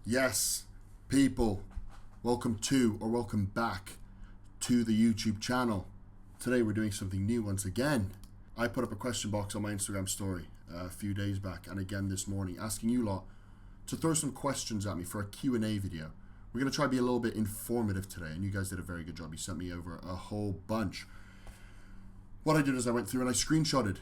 Yes, people, welcome to or welcome back to the YouTube channel. Today we're doing something new once again. I put up a question box on my Instagram story a few days back and again this morning asking you lot to throw some questions at me for a Q&A video. We're going to try to be a little bit informative today, and you guys did a very good job. You sent me over a whole bunch. What I did is I went through and I screenshotted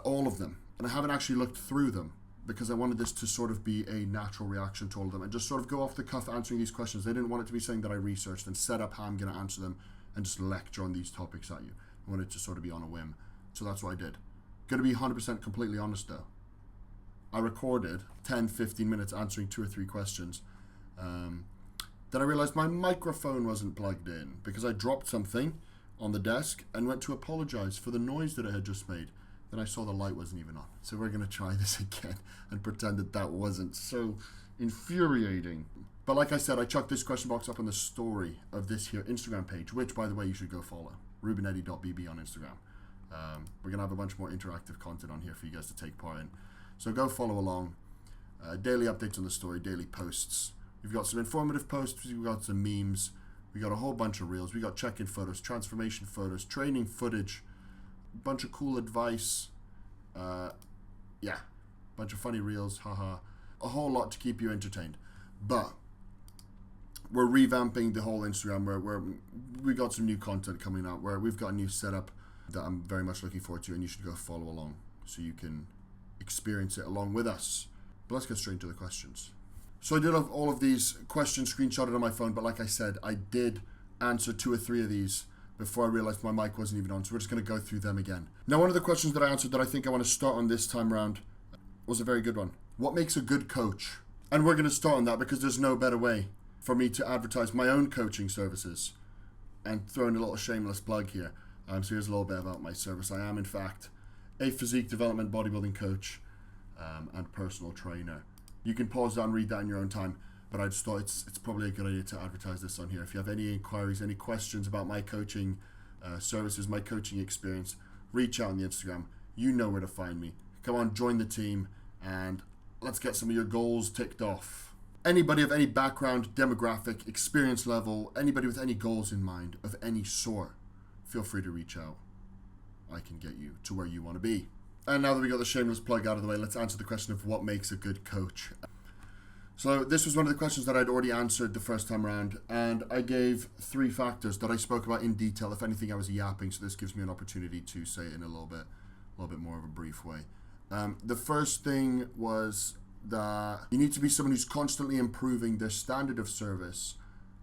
all of them, and I haven't actually looked through them because I wanted this to sort of be a natural reaction to all of them and just sort of go off the cuff answering these questions. I didn't want it to be something that I researched and set up how I'm going to answer them and just lecture on these topics at you. I wanted it to sort of be on a whim. So that's what I did. Going to be 100% completely honest though. I recorded 10-15 minutes answering 2 or 3 questions. Then I realized my microphone wasn't plugged in because I dropped something on the desk and went to apologize for the noise that I had just made. Then I saw the light wasn't even on. So we're going to try this again and pretend that that wasn't so infuriating. But like I said, I chucked this question box up on the story of this here Instagram page, which, by the way, you should go follow. rubenetti.bb on Instagram. We're going to have a bunch more interactive content on here for you guys to take part in. So go follow along. Daily updates on the story, daily posts. We've got some informative posts. We've got some memes. We got a whole bunch of reels. We got check-in photos, transformation photos, training footage, bunch of cool advice, bunch of funny reels, haha, a whole lot to keep you entertained. But we're revamping the whole Instagram where we got some new content coming out, where we've got a new setup that I'm very much looking forward to, and you should go follow along so you can experience it along with us. But let's get straight into the questions. So I did have all of these questions screenshotted on my phone, but like I said, I did answer 2 or 3 of these before I realized my mic wasn't even on, so we're just going to go through them again. Now, one of the questions that I answered that I think I want to start on this time around was a very good one. What makes a good coach? And we're going to start on that because there's no better way for me to advertise my own coaching services and throw in a little shameless plug here. So here's a little bit about my service. I am, in fact, a physique development bodybuilding coach and personal trainer. You can pause that and read that in your own time, but I just thought it's probably a good idea to advertise this on here. If you have any inquiries, any questions about my coaching services, my coaching experience, reach out on the Instagram. You know where to find me. Come on, join the team, and let's get some of your goals ticked off. Anybody of any background, demographic, experience level, anybody with any goals in mind of any sort, feel free to reach out. I can get you to where you want to be. And now that we got the shameless plug out of the way, let's answer the question of what makes a good coach. So this was one of the questions that I'd already answered the first time around, and I gave 3 factors that I spoke about in detail. If anything, I was yapping, so this gives me an opportunity to say it in a little bit more of a brief way. The first thing was that you need to be someone who's constantly improving their standard of service,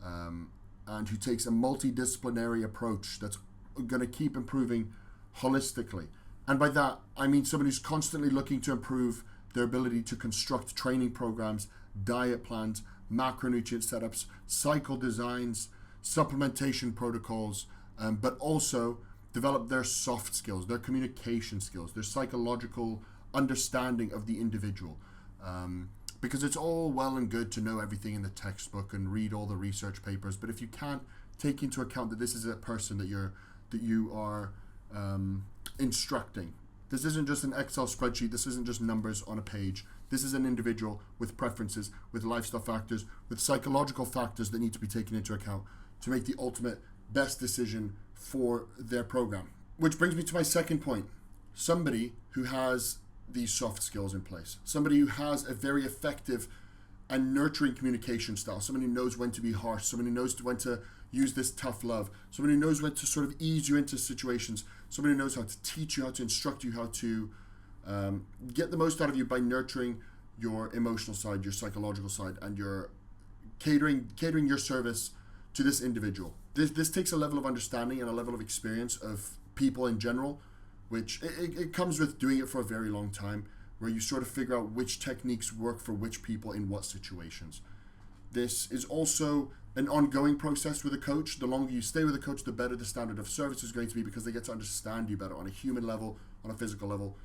and who takes a multidisciplinary approach that's going to keep improving holistically. And by that, I mean someone who's constantly looking to improve their ability to construct training programs, diet plans, macronutrient setups, cycle designs, supplementation protocols, but also develop their soft skills, their communication skills, their psychological understanding of the individual. Because it's all well and good to know everything in the textbook and read all the research papers, but if you can't take into account that this is a person that you are instructing. This isn't just an Excel spreadsheet. This isn't just numbers on a page. This is an individual with preferences, with lifestyle factors, with psychological factors that need to be taken into account to make the ultimate best decision for their program. Which brings me to my second point. Somebody who has these soft skills in place. Somebody who has a very effective and nurturing communication style. Someone who knows when to be harsh. Someone who knows when to use this tough love. Someone who knows when to sort of ease you into situations. Someone who knows how to teach you, how to instruct you, how to get the most out of you by nurturing your emotional side, your psychological side, and your catering your service to this individual. This takes a level of understanding and a level of experience of people in general, which it comes with doing it for a very long time, where you sort of figure out which techniques work for which people in what situations. This is also an ongoing process with a coach. The longer you stay with a coach, the better the standard of service is going to be, because they get to understand you better on a human level, on a physical level.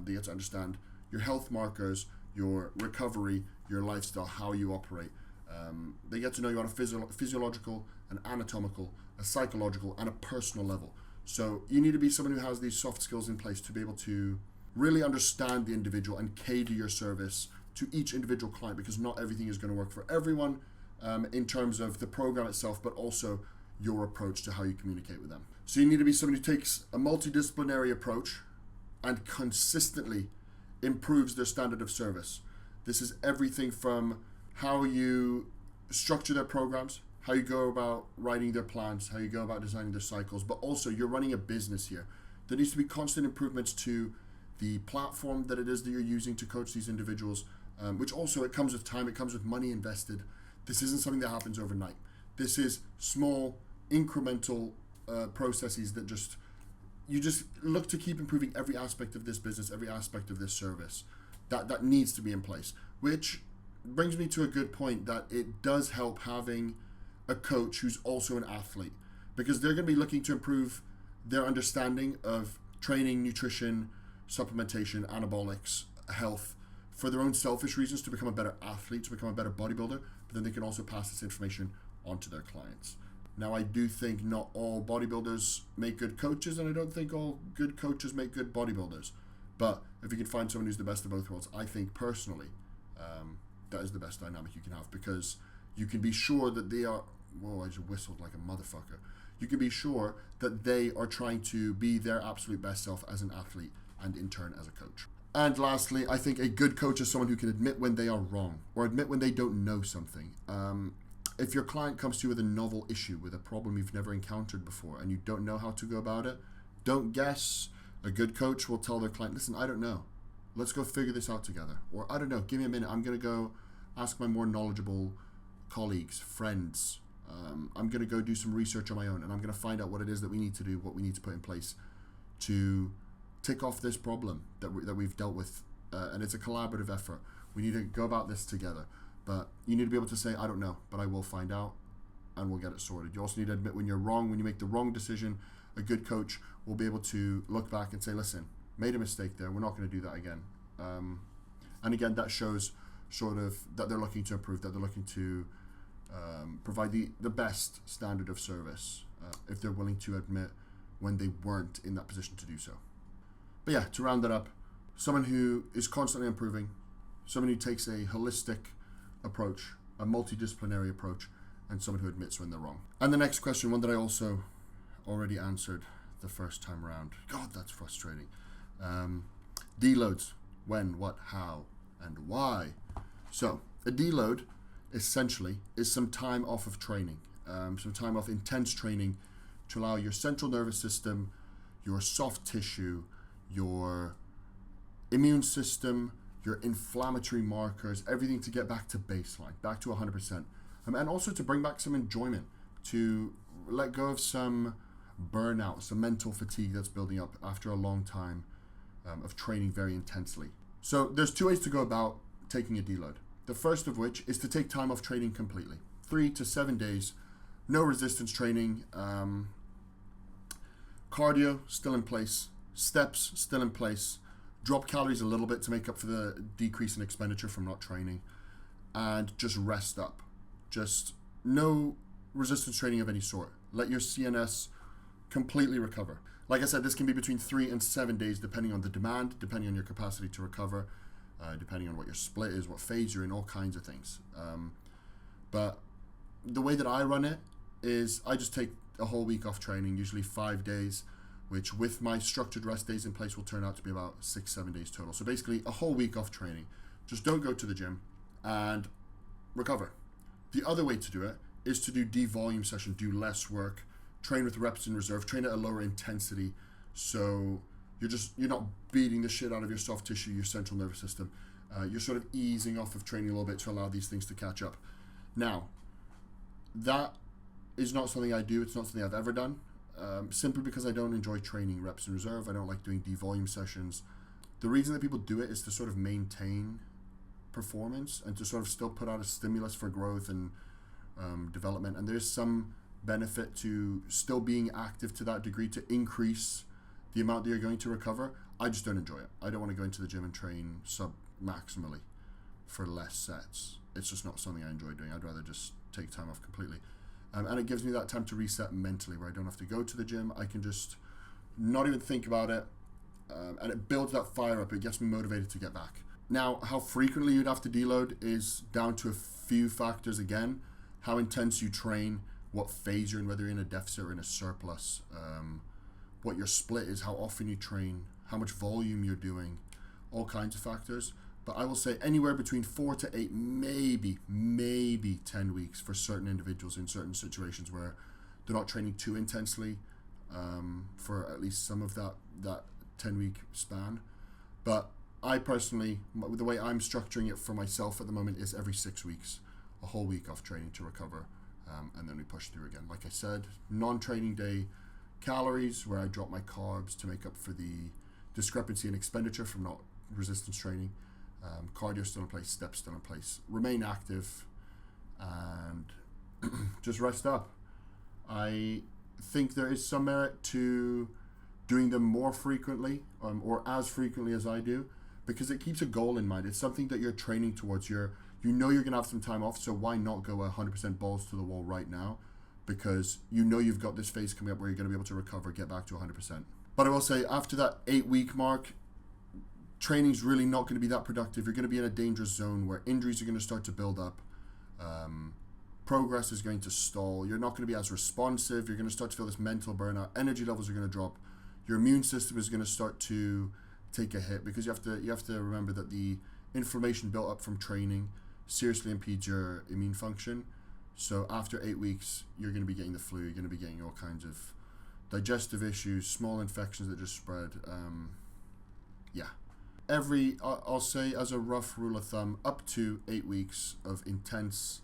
They get to understand your health markers, your recovery, your lifestyle, how you operate. They get to know you on a physiological, an anatomical, a psychological, and a personal level. So you need to be someone who has these soft skills in place to be able to really understand the individual and cater your service to each individual client, because not everything is going to work for everyone in terms of the program itself, but also your approach to how you communicate with them. So you need to be somebody who takes a multidisciplinary approach and consistently improves their standard of service. This is everything from how you structure their programs, how you go about writing their plans, how you go about designing their cycles, but also you're running a business here. There needs to be constant improvements to the platform that it is that you're using to coach these individuals, which also, it comes with time, it comes with money invested. This isn't something that happens overnight. This is small, incremental processes that you just look to keep improving every aspect of this business, every aspect of this service. That needs to be in place, which brings me to a good point, that it does help having a coach who's also an athlete, because they're going to be looking to improve their understanding of training, nutrition, supplementation, anabolics, health, for their own selfish reasons, to become a better athlete, to become a better bodybuilder, but then they can also pass this information on to their clients. Now, I do think not all bodybuilders make good coaches, and I don't think all good coaches make good bodybuilders. But if you can find someone who's the best of both worlds, I think personally that is the best dynamic you can have, because you can be sure that they are, whoa, I just whistled like a motherfucker. You can be sure that they are trying to be their absolute best self as an athlete and in turn as a coach. And lastly, I think a good coach is someone who can admit when they are wrong, or admit when they don't know something. If your client comes to you with a novel issue, with a problem you've never encountered before, and you don't know how to go about it, don't guess. A good coach will tell their client, listen, I don't know. Let's go figure this out together. Or, I don't know, give me a minute. I'm going to go ask my more knowledgeable colleagues, friends. I'm going to go do some research on my own, and I'm going to find out what it is that we need to do, what we need to put in place to tick off this problem that we've dealt with. And it's a collaborative effort. We need to go about this together. But you need to be able to say, I don't know, but I will find out, and we'll get it sorted. You also need to admit when you're wrong, when you make the wrong decision. A good coach will be able to look back and say, listen, made a mistake there. We're not going to do that again. And again, that shows sort of that they're looking to improve, that they're looking to provide the best standard of service, if they're willing to admit when they weren't in that position to do so. But yeah, to round that up, someone who is constantly improving, someone who takes a holistic approach, a multidisciplinary approach, and someone who admits when they're wrong. And the next question, one that I also already answered the first time around. God, that's frustrating. Deloads. When, what, how, and why. So, a deload essentially is some time off of training, some time off intense training to allow your central nervous system, your soft tissue, your immune system, your inflammatory markers, everything to get back to baseline, back to 100%. And also to bring back some enjoyment, to let go of some burnout, some mental fatigue that's building up after a long time of training very intensely. So there's two ways to go about taking a deload. The first of which is to take time off training completely. 3 to 7 days, no resistance training, cardio still in place, steps still in place, drop calories a little bit to make up for the decrease in expenditure from not training, and just rest up. Just no resistance training of any sort. Let your CNS completely recover. Like I said, this can be between 3 and 7 days depending on the demand, depending on your capacity to recover, depending on what your split is, what phase you're in, all kinds of things. But the way that I run it is I just take a whole week off training, usually 5 days, which with my structured rest days in place will turn out to be about 6-7 days total. So basically a whole week off training. Just don't go to the gym and recover. The other way to do it is to do devolume session, do less work, train with reps in reserve, train at a lower intensity, so you're not beating the shit out of your soft tissue, your central nervous system. You're sort of easing off of training a little bit to allow these things to catch up. Now, that is not something I do. It's not something I've ever done, simply because I don't enjoy training reps in reserve. I don't like doing devolume sessions. The reason that people do it is to sort of maintain performance and to sort of still put out a stimulus for growth and development. And there's some benefit to still being active to that degree to increase the amount that you're going to recover. I just don't enjoy it. I don't want to go into the gym and train sub-maximally for less sets. It's just not something I enjoy doing. I'd rather just take time off completely. And it gives me that time to reset mentally, where I don't have to go to the gym. I can just not even think about it. And it builds that fire up. It gets me motivated to get back. Now, how frequently you'd have to deload is down to a few factors again. How intense you train, what phase you're in, whether you're in a deficit or in a surplus, what your split is, how often you train, how much volume you're doing, all kinds of factors. But I will say anywhere between 4 to 8, maybe 10 weeks for certain individuals in certain situations where they're not training too intensely for at least some of that 10-week span. But I personally, the way I'm structuring it for myself at the moment is every 6 weeks, a whole week off training to recover, and then we push through again. Like I said, non-training day calories where I drop my carbs to make up for the discrepancy in expenditure from not resistance training. Cardio still in place, steps still in place. Remain active and just rest up. I think there is some merit to doing them more frequently, or as frequently as I do, because it keeps a goal in mind. It's something that you're training towards. You know you're going to have some time off, so why not go 100% balls to the wall right now? Because you know you've got this phase coming up where you're going to be able to recover, get back to 100%. But I will say, after that 8-week mark, training's really not going to be that productive. You're going to be in a dangerous zone where injuries are going to start to build up. Progress is going to stall. You're not going to be as responsive. You're going to start to feel this mental burnout. Energy levels are going to drop. Your immune system is going to start to take a hit, because you have to remember that the inflammation built up from training seriously impedes your immune function. So after 8 weeks, you're going to be getting the flu. You're going to be getting all kinds of digestive issues, small infections that just spread. I'll say, as a rough rule of thumb, up to 8 weeks of intense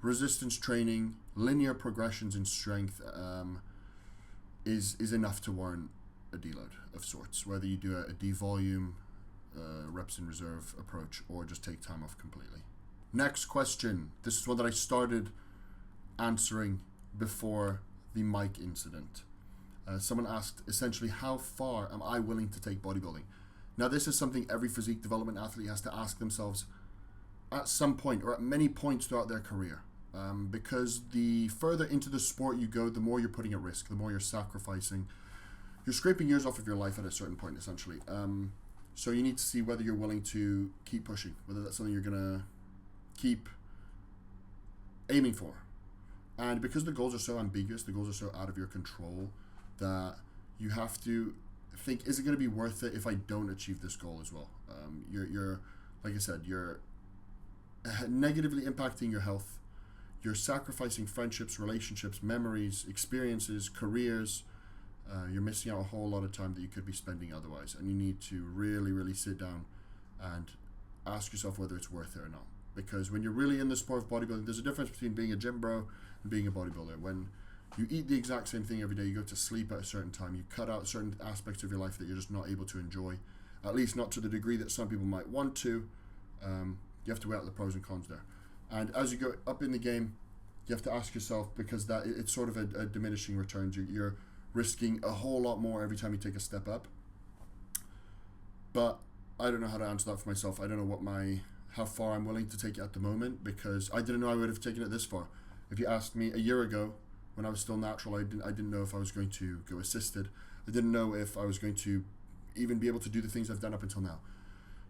resistance training, linear progressions in strength is enough to warrant a deload of sorts, whether you do a devolume, reps in reserve approach, or just take time off completely. Next question. This is one that I started answering before the mic incident. Someone asked, essentially, how far am I willing to take bodybuilding? Now, this is something every physique development athlete has to ask themselves at some point, or at many points throughout their career. Because the further into the sport you go, the more you're putting at risk, the more you're sacrificing. You're scraping years off of your life at a certain point, essentially. So you need to see whether you're willing to keep pushing, whether that's something you're going to keep aiming for. And because the goals are so ambiguous, the goals are so out of your control, that you have to think, is it going to be worth it if I don't achieve this goal as well? You're like I said, you're negatively impacting your health. You're sacrificing friendships, relationships, memories, experiences, careers. You're missing out a whole lot of time that you could be spending otherwise. And you need to really, really sit down and ask yourself whether it's worth it or not. Because when you're really in the sport of bodybuilding, there's a difference between being a gym bro and being a bodybuilder. When you eat the exact same thing every day, you go to sleep at a certain time, you cut out certain aspects of your life that you're just not able to enjoy, at least not to the degree that some people might want to. You have to weigh out the pros and cons there. And as you go up in the game, you have to ask yourself, because that it's sort of a diminishing returns. You're risking a whole lot more every time you take a step up. But I don't know how to answer that for myself. I don't know how far I'm willing to take it at the moment, because I didn't know I would have taken it this far. If you asked me a year ago, when I was still natural, I didn't know if I was going to go assisted. I didn't know if I was going to even be able to do the things I've done up until now.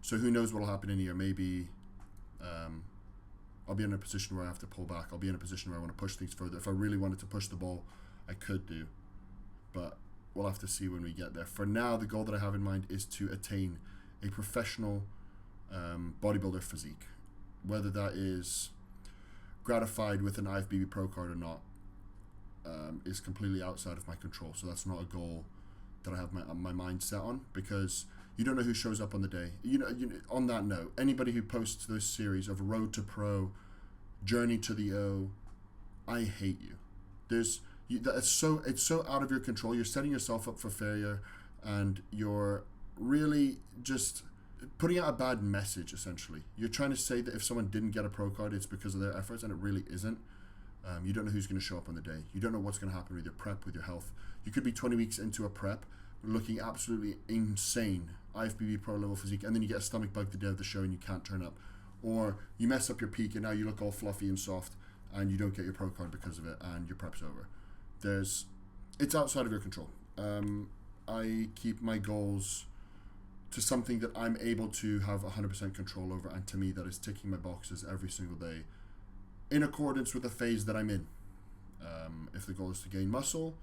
So who knows what will happen in a year? Maybe I'll be in a position where I have to pull back. I'll be in a position where I want to push things further. If I really wanted to push the ball, I could do. But we'll have to see when we get there. For now, the goal that I have in mind is to attain a professional bodybuilder physique. Whether that is gratified with an IFBB Pro card or not is completely outside of my control. So that's not a goal that I have my mind set on, because you don't know who shows up on the day. On that note, anybody who posts those series of Road to Pro, Journey to the O, I hate you. It's so out of your control. You're setting yourself up for failure, and you're really just putting out a bad message, essentially. You're trying to say that if someone didn't get a pro card, it's because of their efforts, and it really isn't. You don't know who's going to show up on the day. You don't know what's going to happen with your prep, with your health. You could be 20 weeks into a prep, looking absolutely insane, IFBB Pro level physique, and then you get a stomach bug the day of the show and you can't turn up. Or you mess up your peak and now you look all fluffy and soft and you don't get your pro card because of it, and your prep's over. It's outside of your control. I keep my goals to something that I'm able to have 100% control over, and to me that is ticking my boxes every single day in accordance with the phase that I'm in. If the goal is to gain muscle,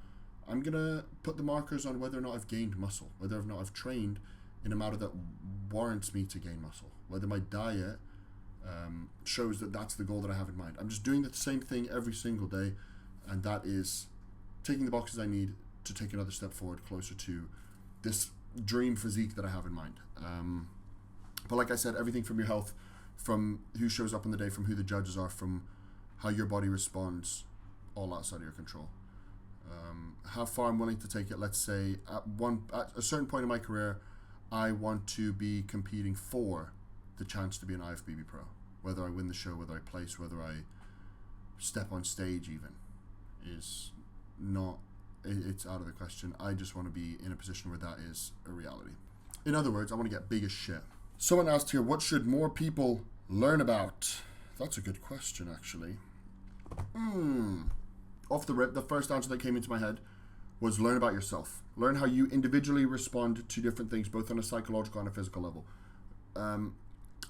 I'm going to put the markers on whether or not I've gained muscle, whether or not I've trained in a manner that warrants me to gain muscle, whether my diet shows that that's the goal that I have in mind. I'm just doing the same thing every single day, and that is taking the boxes I need to take another step forward closer to this dream physique that I have in mind. But like I said, everything from your health, from who shows up on the day, from who the judges are, from how your body responds, all outside of your control. How far I'm willing to take it. Let's say at a certain point in my career, I want to be competing for the chance to be an IFBB pro. Whether I win the show, whether I place, whether I step on stage even, is not, it's out of the question. I just want to be in a position where that is a reality. In other words, I want to get big as shit. Someone asked here, what should more people learn about? That's a good question, actually. Off the rip, the first answer that came into my head was learn about yourself. Learn how you individually respond to different things, both on a psychological and a physical level.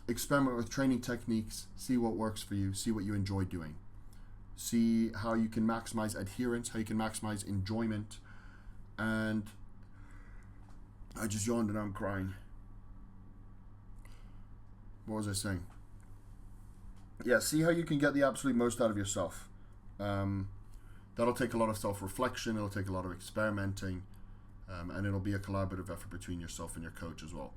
Experiment with training techniques, see what works for you, see what you enjoy doing. See how you can maximize adherence, how you can maximize enjoyment. And I just yawned and I'm crying. What was I saying? Yeah, see how you can get the absolute most out of yourself. That'll take a lot of self-reflection, it'll take a lot of experimenting, and it'll be a collaborative effort between yourself and your coach as well.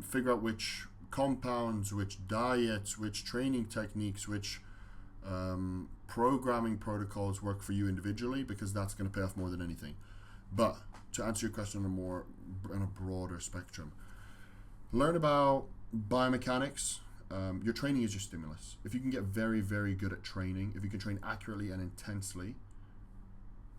Figure out which compounds, which diets, which training techniques, which programming protocols work for you individually, because that's going to pay off more than anything. But to answer your question on a broader spectrum, learn about biomechanics. Your training is your stimulus. If you can get very, very good at training, if you can train accurately and intensely,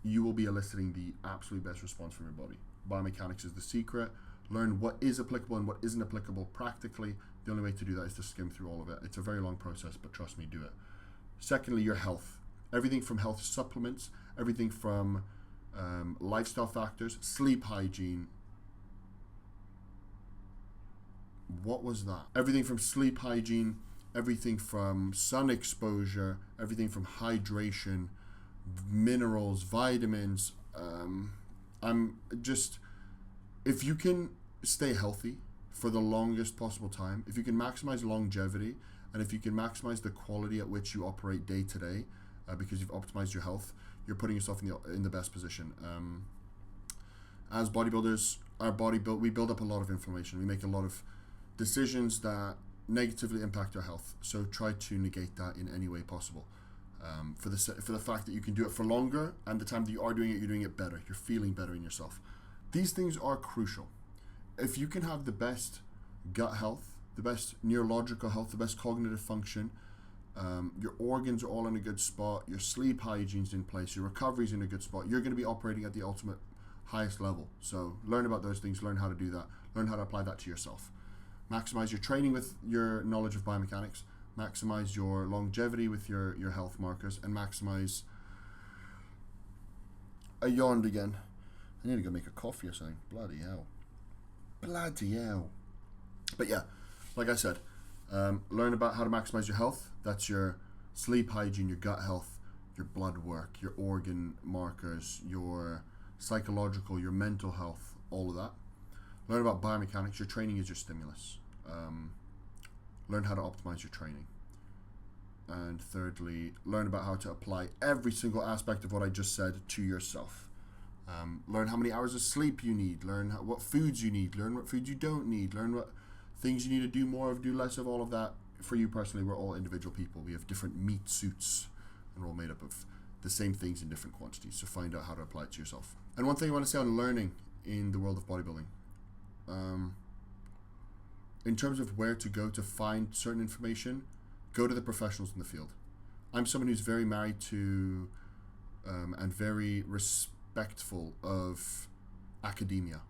you will be eliciting the absolute best response from your body. Biomechanics is the secret. Learn what is applicable and what isn't applicable practically. The only way to do that is to skim through all of it. It's a very long process, but trust me, do it. Secondly, your health. Everything from health supplements, everything from lifestyle factors, sleep hygiene. What was that? Everything from sleep hygiene, everything from sun exposure, everything from hydration, minerals, vitamins. If you can stay healthy for the longest possible time, if you can maximize longevity, and if you can maximize the quality at which you operate day to day, because you've optimized your health, you're putting yourself in the best position. As bodybuilders, we build up a lot of inflammation. We make a lot of decisions that negatively impact our health. So try to negate that in any way possible. For the fact that you can do it for longer, and the time that you are doing it, you're doing it better. You're feeling better in yourself. These things are crucial. If you can have the best gut health, the best neurological health, the best cognitive function, your organs are all in a good spot, your sleep hygiene's in place, your recovery's in a good spot, you're going to be operating at the ultimate highest level. So learn about those things, learn how to do that, learn how to apply that to yourself. Maximize your training with your knowledge of biomechanics, maximize your longevity with your health markers, and maximize... I yawned again. I need to go make a coffee or something. Bloody hell. But yeah, like I said, learn about how to maximize your health. That's your sleep hygiene, your gut health, your blood work, your organ markers, your psychological, your mental health, all of that. Learn about biomechanics. Your training is your stimulus. Learn how to optimize your training. And thirdly, learn about how to apply every single aspect of what I just said to yourself. Learn how many hours of sleep you need. Learn what foods you need. Learn what foods you don't need. Learn what things you need to do more of, do less of, all of that. For you personally, we're all individual people. We have different meat suits, and we're all made up of the same things in different quantities. So find out how to apply it to yourself. And one thing I want to say on learning in the world of bodybuilding, in terms of where to go to find certain information, go to the professionals in the field. I'm someone who's very married to and very respectful of academia.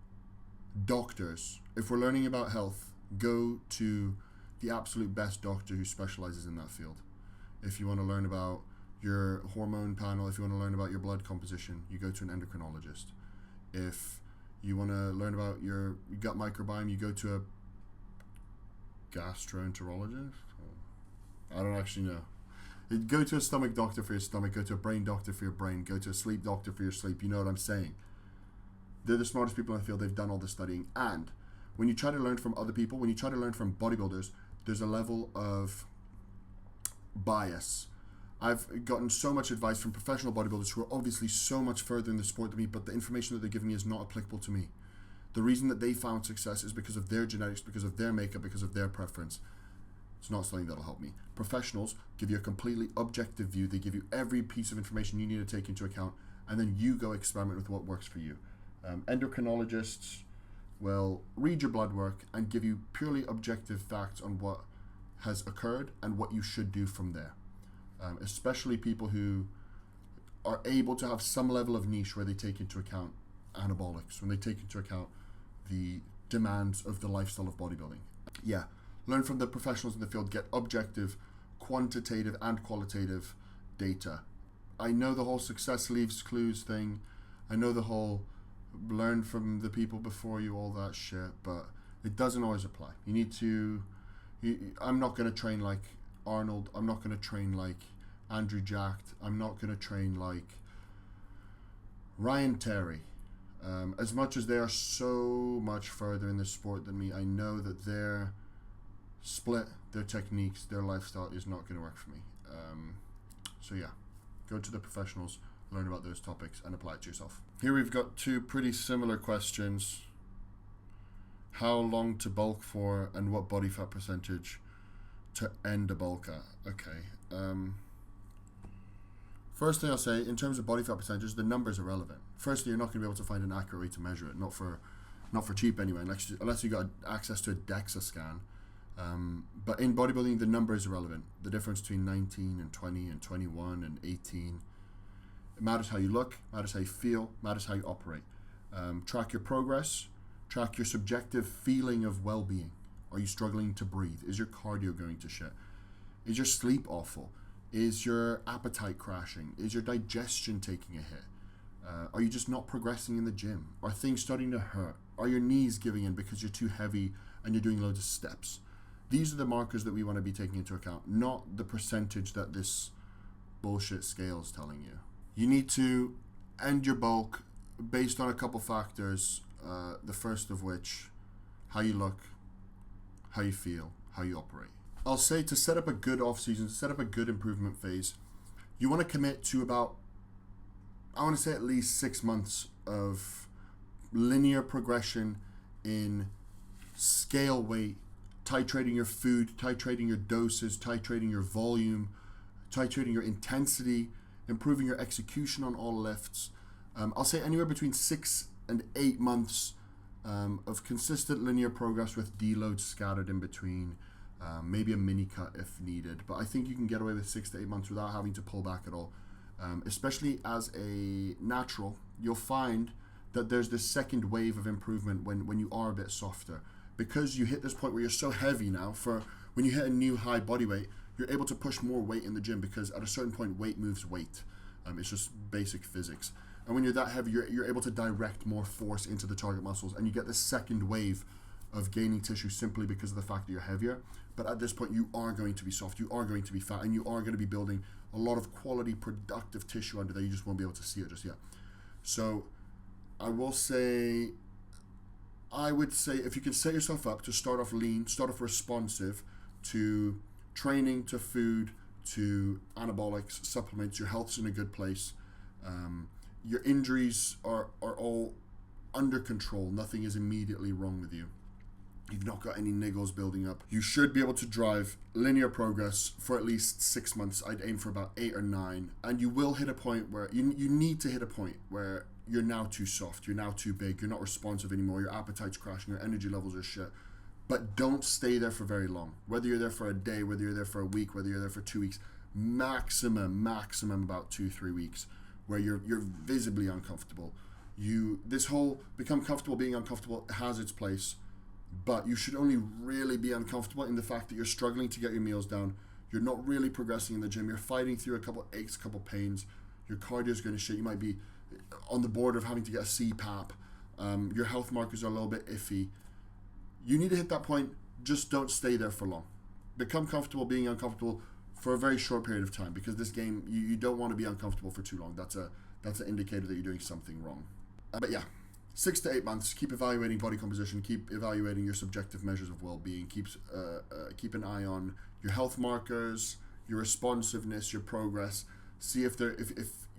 Doctors, if we're learning about health, go to the absolute best doctor who specializes in that field. If you want to learn about your hormone panel, if you want to learn about your blood composition, you go to an endocrinologist. If You want to learn about your gut microbiome, you go to a gastroenterologist. I don't actually know. You go to a stomach doctor for your stomach, go to a brain doctor for your brain, go to a sleep doctor for your sleep. You know what I'm saying? They're the smartest people in the field. They've done all the studying. And when you try to learn from other people, when you try to learn from bodybuilders, there's a level of bias. I've gotten so much advice from professional bodybuilders who are obviously so much further in the sport than me, but the information that they're giving me is not applicable to me. The reason that they found success is because of their genetics, because of their makeup, because of their preference. It's not something that'll help me. Professionals give you a completely objective view. They give you every piece of information you need to take into account, and then you go experiment with what works for you. Endocrinologists will read your blood work and give you purely objective facts on what has occurred and what you should do from there. Especially people who are able to have some level of niche where they take into account anabolics, when they take into account the demands of the lifestyle of bodybuilding. Yeah, learn from the professionals in the field, get objective, quantitative and qualitative data. I know the whole success leaves clues thing. I know the whole learn from the people before you, all that shit, but it doesn't always apply. You need to, I'm not going to train like Arnold. I'm not going to train like Andrew Jacked. I'm not going to train like Ryan Terry. As much as they are so much further in the sport than me, I know that their split, their techniques, their lifestyle is not going to work for me. So yeah, go to the professionals, learn about those topics, and apply it to yourself. Here we've got two pretty similar questions. How long to bulk for, and what body fat percentage to end a bulk at? Okay. First thing I'll say, in terms of body fat percentage, the numbers are relevant. Firstly, you're not going to be able to find an accurate way to measure it, not for cheap anyway, unless you got access to a DEXA scan. But in bodybuilding, the numbers are relevant. The difference between 19 and 20 and 21 and 18. It matters how you look, matters how you feel, matters how you operate. Track your progress, track your subjective feeling of well-being. Are you struggling to breathe? Is your cardio going to shit? Is your sleep awful? Is your appetite crashing? Is your digestion taking a hit? Are you just not progressing in the gym? Are things starting to hurt? Are your knees giving in because you're too heavy and you're doing loads of steps? These are the markers that we want to be taking into account, not the percentage that this bullshit scale is telling you. You need to end your bulk based on a couple factors, the first of which, how you look, how you feel, how you operate. I'll say to set up a good off-season, to set up a good improvement phase, you want to commit to about, I want to say at least 6 months of linear progression in scale weight, titrating your food, titrating your doses, titrating your volume, titrating your intensity, improving your execution on all lifts. I'll say anywhere between 6 and 8 months of consistent linear progress with deloads scattered in between, maybe a mini cut if needed. But I think you can get away with 6 to 8 months without having to pull back at all. Especially as a natural, you'll find that there's this second wave of improvement when you are a bit softer. Because you hit this point where you're so heavy now, for when you hit a new high body weight, you're able to push more weight in the gym because at a certain point, weight moves weight. It's just basic physics. And when you're that heavy, you're able to direct more force into the target muscles, and you get this second wave of gaining tissue simply because of the fact that you're heavier. But at this point, you are going to be soft, you are going to be fat, and you are going to be building a lot of quality, productive tissue under there. You just won't be able to see it just yet. So I would say if you can set yourself up to start off lean, start off responsive to training, to food, to anabolics, supplements, your health's in a good place. Your injuries are all under control. Nothing is immediately wrong with you. You've not got any niggles building up. You should be able to drive linear progress for at least 6 months. I'd aim for about 8 or 9. And you will hit a point where you need to hit a point where you're now too soft, you're now too big, you're not responsive anymore, your appetite's crashing, your energy levels are shit. But don't stay there for very long. Whether you're there for a day, whether you're there for a week, whether you're there for 2 weeks, maximum about 2-3 weeks, where you're visibly uncomfortable. This whole become comfortable being uncomfortable has its place, but you should only really be uncomfortable in the fact that you're struggling to get your meals down, you're not really progressing in the gym, you're fighting through a couple aches, a couple pains, your cardio's going to shit, you might be on the border of having to get a CPAP, your health markers are a little bit iffy, you need to hit that point. Just don't stay there for long. Become comfortable being uncomfortable for a very short period of time, because this game, you don't want to be uncomfortable for too long. That's an indicator that you're doing something wrong. But yeah, 6 to 8 months. Keep evaluating body composition. Keep evaluating your subjective measures of well-being. Keep an eye on your health markers, your responsiveness, your progress. See if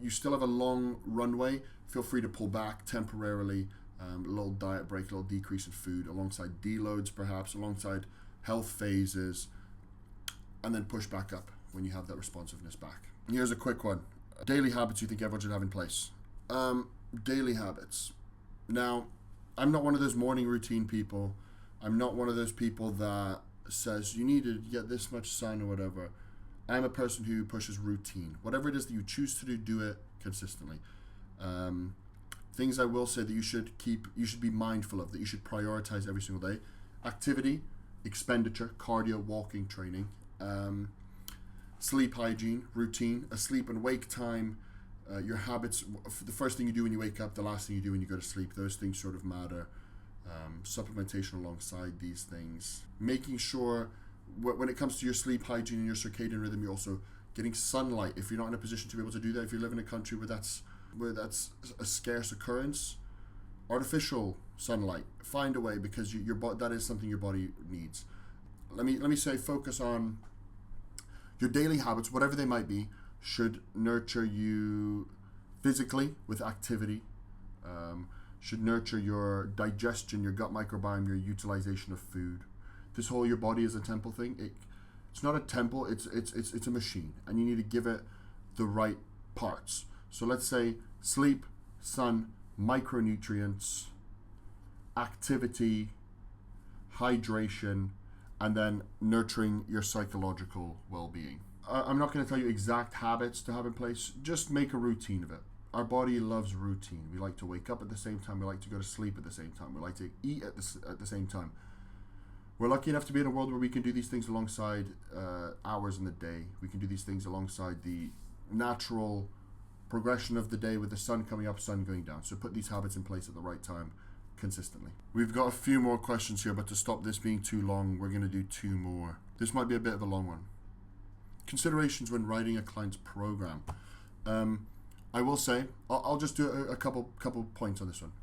you still have a long runway. Feel free to pull back temporarily. A little diet break, a little decrease in food, alongside deloads perhaps, alongside health phases, and then push back up when you have that responsiveness back. And here's a quick one. Daily habits you think everyone should have in place. Daily habits. Now, I'm not one of those morning routine people. I'm not one of those people that says you need to get this much sun or whatever. I'm a person who pushes routine. Whatever it is that you choose to do it consistently. Things I will say that you should be mindful of, that you should prioritize every single day. Activity, expenditure, cardio, walking, training. Sleep hygiene, routine, a sleep and wake time, your habits, the first thing you do when you wake up, the last thing you do when you go to sleep, those things sort of matter. Supplementation alongside these things. Making sure when it comes to your sleep hygiene and your circadian rhythm, you're also getting sunlight. If you're not in a position to be able to do that, if you live in a country where that's a scarce occurrence, artificial sunlight, find a way, because that is something your body needs. Let me say, focus on your daily habits, whatever they might be, should nurture you physically with activity, should nurture your digestion, your gut microbiome, your utilization of food. This whole your body is a temple thing, it's not a temple, it's a machine, and you need to give it the right parts. So let's say sleep, sun, micronutrients, activity, hydration, and then nurturing your psychological well-being. I'm not going to tell you exact habits to have in place. Just make a routine of it. Our body loves routine. We like to wake up at the same time. We like to go to sleep at the same time. We like to eat at the same time. We're lucky enough to be in a world where we can do these things alongside hours in the day. We can do these things alongside the natural progression of the day, with the sun coming up, sun going down. So put these habits in place at the right time, consistently. We've got a few more questions here, but to stop this being too long, we're going to do 2 more. This might be a bit of a long one. Considerations when writing a client's program. I will say, I'll just do a couple points on this one.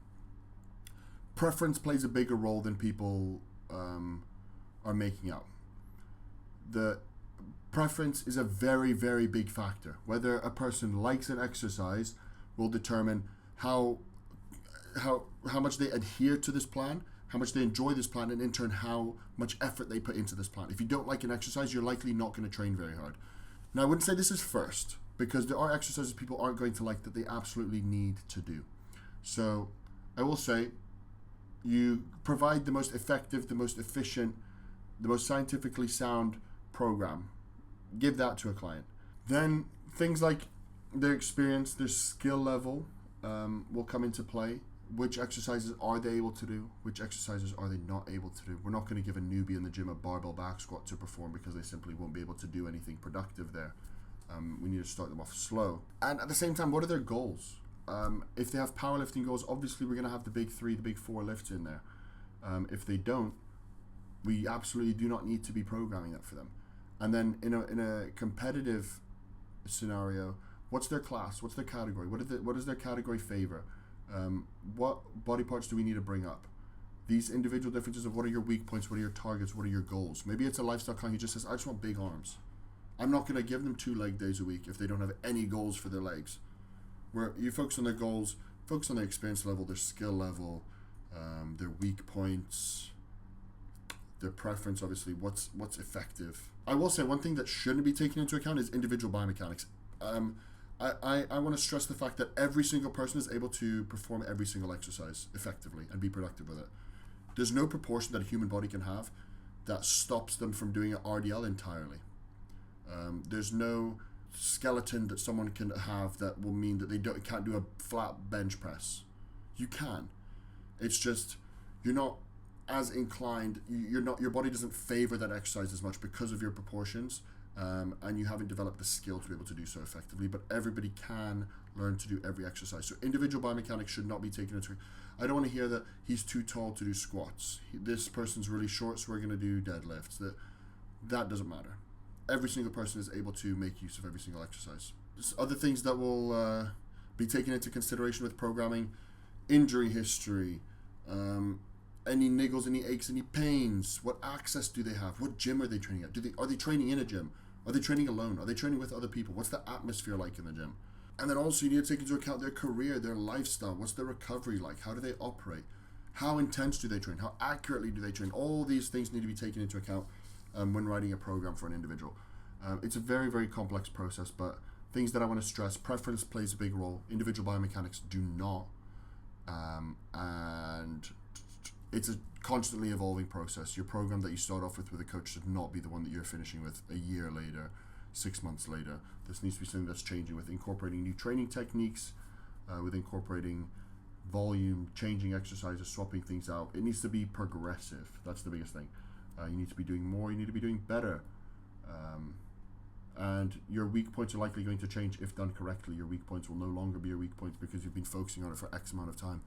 Preference plays a bigger role than people are making out. The preference is a very, very big factor. Whether a person likes an exercise will determine how much they adhere to this plan, how much they enjoy this plan, and in turn how much effort they put into this plan. If you don't like an exercise, you're likely not going to train very hard. Now, I wouldn't say this is first, because there are exercises people aren't going to like that they absolutely need to do. So I will say, you provide the most effective, the most efficient, the most scientifically sound program. Give that to a client. Then things like their experience, their skill level will come into play. Which exercises are they able to do? Which exercises are they not able to do? We're not going to give a newbie in the gym a barbell back squat to perform, because they simply won't be able to do anything productive there. We need to start them off slow. And at the same time, what are their goals? If they have powerlifting goals, obviously we're going to have the big 3, the big 4 lifts in there. If they don't, we absolutely do not need to be programming that for them. And then in a competitive scenario, what's their class? What's their category? What does their category favor? What body parts do we need to bring up? These individual differences of what are your weak points, what are your targets, what are your goals? Maybe it's a lifestyle client who just says, I just want big arms. I'm not going to give them 2 leg days a week if they don't have any goals for their legs. Where you focus on their goals, focus on their experience level, their skill level, their weak points, their preference, obviously, what's effective. I will say one thing that shouldn't be taken into account is individual biomechanics. I want to stress the fact that every single person is able to perform every single exercise effectively and be productive with it. There's no proportion that a human body can have that stops them from doing an RDL entirely. There's no skeleton that someone can have that will mean that they can't do a flat bench press. You can. It's just you're not as inclined. Your body doesn't favor that exercise as much because of your proportions. and you haven't developed the skill to be able to do so effectively. But everybody can learn to do every exercise. So individual biomechanics should not be taken into. I don't want to hear that he's too tall to do squats. This person's really short, so we're going to do deadlifts. That doesn't matter. Every single person is able to make use of every single exercise. Just other things that will be taken into consideration with programming: injury history, any niggles, any aches, any pains. What access do they have? What gym are they training at? Are they training in a gym? Are they training alone? Are they training with other people? What's the atmosphere like in the gym? And then also you need to take into account their career, their lifestyle. What's their recovery like? How do they operate? How intense do they train? How accurately do they train? All these things need to be taken into account when writing a program for an individual. It's a very, very complex process, but things that I want to stress: preference plays a big role. Individual biomechanics do not. And it's a constantly evolving process. Your program that you start off with a coach should not be the one that you're finishing with a year later, 6 months later. This needs to be something that's changing, with incorporating new training techniques, with incorporating volume, changing exercises, swapping things out. It needs to be progressive. That's the biggest thing. You need to be doing more. You need to be doing better. And your weak points are likely going to change if done correctly. Your weak points will no longer be your weak points because you've been focusing on it for X amount of time.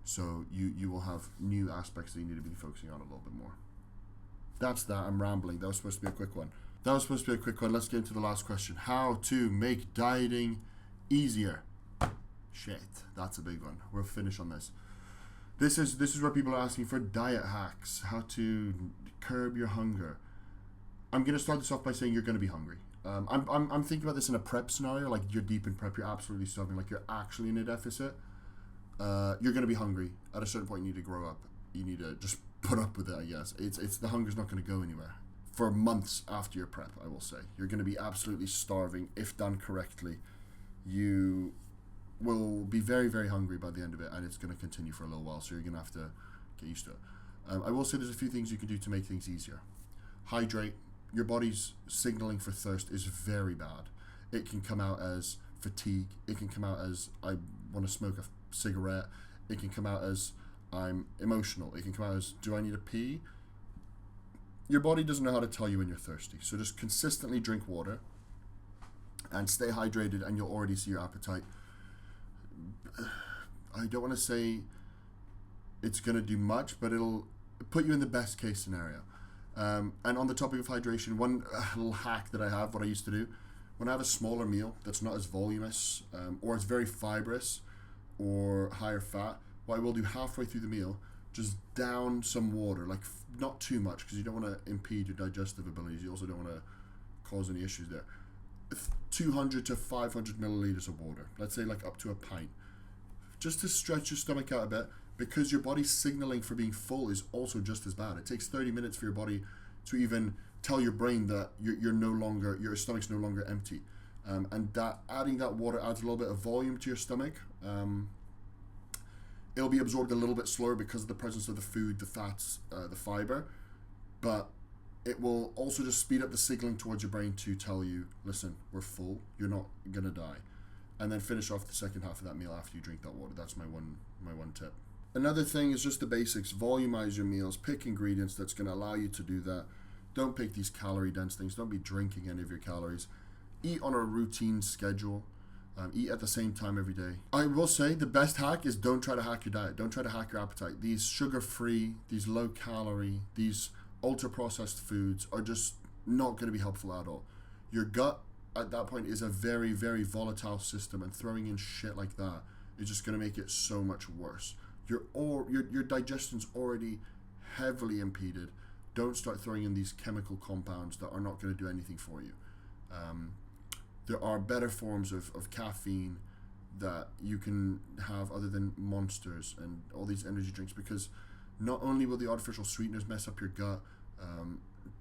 So you will have new aspects that you need to be focusing on a little bit more. That's that. I'm rambling. That was supposed to be a quick one. Let's get into the last question. How to make dieting easier. Shit, that's a big one. We'll finish on this. This is where people are asking for diet hacks. How to curb your hunger. I'm going to start this off by saying you're going to be hungry. I'm thinking about this in a prep scenario, like you're deep in prep, you're absolutely starving, like you're actually in a deficit. You're going to be hungry. At a certain point, you need to grow up. You need to just put up with it, I guess. It's the hunger's not going to go anywhere. For months after your prep, I will say. You're going to be absolutely starving. If done correctly, you will be very, very hungry by the end of it, and it's going to continue for a little while, so you're going to have to get used to it. I will say there's a few things you can do to make things easier. Hydrate. Your body's signaling for thirst is very bad. It can come out as fatigue. It can come out as I want to smoke a cigarette. It can come out as I'm emotional. It can come out as do I need a pee? Your body doesn't know how to tell you when you're thirsty. So just consistently drink water and stay hydrated, and you'll already see your appetite. I don't want to say it's going to do much, but it'll put you in the best case scenario. And on the topic of hydration, one little hack that I have, what I used to do, when I have a smaller meal that's not as voluminous, or it's very fibrous or higher fat, what I will do halfway through the meal, just down some water, like not too much, because you don't want to impede your digestive abilities. You also don't want to cause any issues there. 200 to 500 milliliters of water, let's say like up to a pint, just to stretch your stomach out a bit, because your body's signaling for being full is also just as bad. It takes 30 minutes for your body to even tell your brain that your stomach's no longer empty. And that adding that water adds a little bit of volume to your stomach. It'll be absorbed a little bit slower because of the presence of the food, the fats, the fiber, but it will also just speed up the signaling towards your brain to tell you, listen, we're full, you're not gonna die. And then finish off the second half of that meal after you drink that water. That's my one tip. Another thing is just the basics. Volumize your meals. Pick ingredients that's going to allow you to do that. Don't pick these calorie-dense things. Don't be drinking any of your calories. Eat on a routine schedule. Eat at the same time every day. I will say the best hack is don't try to hack your diet. Don't try to hack your appetite. These sugar-free, these low-calorie, these ultra-processed foods are just not going to be helpful at all. Your gut at that point is a very, very volatile system, and throwing in shit like that is just going to make it so much worse. Your digestion's already heavily impeded. Don't start throwing in these chemical compounds that are not going to do anything for you. There are better forms of caffeine that you can have other than Monsters and all these energy drinks, because not only will the artificial sweeteners mess up your gut,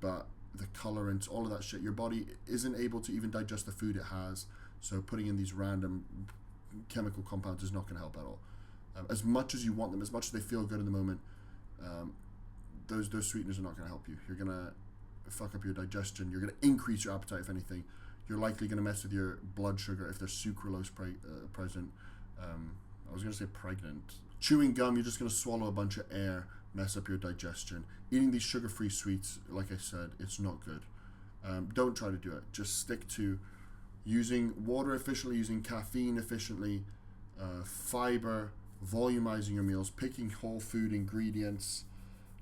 but the colorants, all of that shit, your body isn't able to even digest the food it has. So putting in these random chemical compounds is not going to help at all. As much as you want them, as much as they feel good in the moment, those sweeteners are not going to help you. You're going to fuck up your digestion. You're going to increase your appetite, if anything. You're likely going to mess with your blood sugar if there's sucralose present. I was going to say pregnant. Chewing gum, you're just going to swallow a bunch of air, mess up your digestion. Eating these sugar-free sweets, like I said, it's not good. Don't try to do it. Just stick to using water efficiently, using caffeine efficiently, fiber, volumizing your meals, picking whole food ingredients,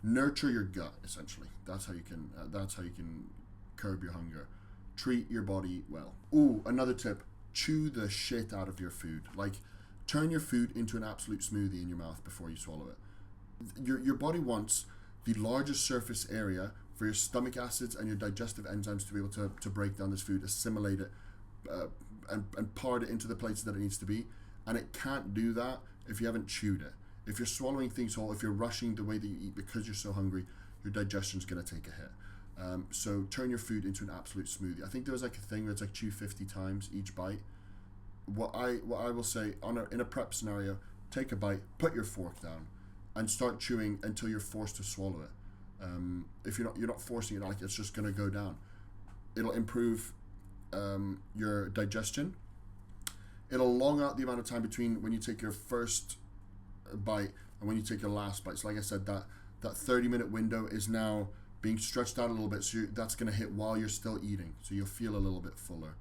nurture your gut. Essentially, that's how you can. That's how you can curb your hunger. Treat your body well. Ooh, another tip: chew the shit out of your food. Like, turn your food into an absolute smoothie in your mouth before you swallow it. Your body wants the largest surface area for your stomach acids and your digestive enzymes to be able to break down this food, assimilate it, and part it into the places that it needs to be. And it can't do that if you haven't chewed it. If you're swallowing things whole, if you're rushing the way that you eat because you're so hungry, your digestion's going to take a hit. So turn your food into an absolute smoothie. I think there was like a thing where it's like chew 50 times each bite. What I will say in a prep scenario, take a bite, put your fork down, and start chewing until you're forced to swallow it. If you're not forcing it, like, it's just going to go down. It'll improve your digestion. It'll long out the amount of time between when you take your first bite and when you take your last bite. So like I said, that 30-minute window is now being stretched out a little bit, so that's going to hit while you're still eating, so you'll feel a little bit fuller.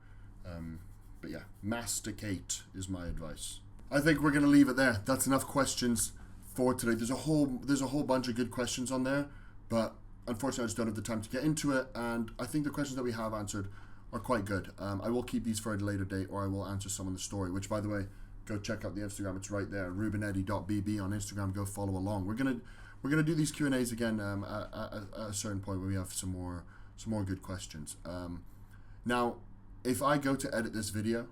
But yeah, masticate is my advice. I think we're going to leave it there. That's enough questions for today. There's a whole bunch of good questions on there, but unfortunately I just don't have the time to get into it, and I think the questions that we have answered are quite good. I will keep these for a later date, or I will answer some in the story, which, by the way, go check out the Instagram. It's right there, rubenetti.bb on Instagram. Go follow along. We're gonna do these Q&As again at a certain point where we have some more good questions. Now, if I go to edit this video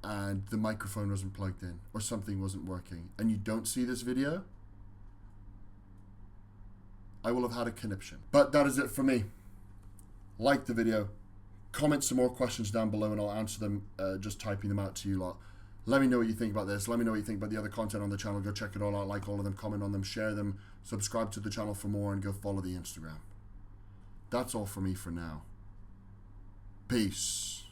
and the microphone wasn't plugged in or something wasn't working and you don't see this video, I will have had a conniption. But that is it for me. Like the video. Comment some more questions down below and I'll answer them, just typing them out to you lot. Let me know what you think about this. Let me know what you think about the other content on the channel. Go check it all out, like all of them, comment on them, share them, subscribe to the channel for more, and go follow the Instagram. That's all for me for now. Peace.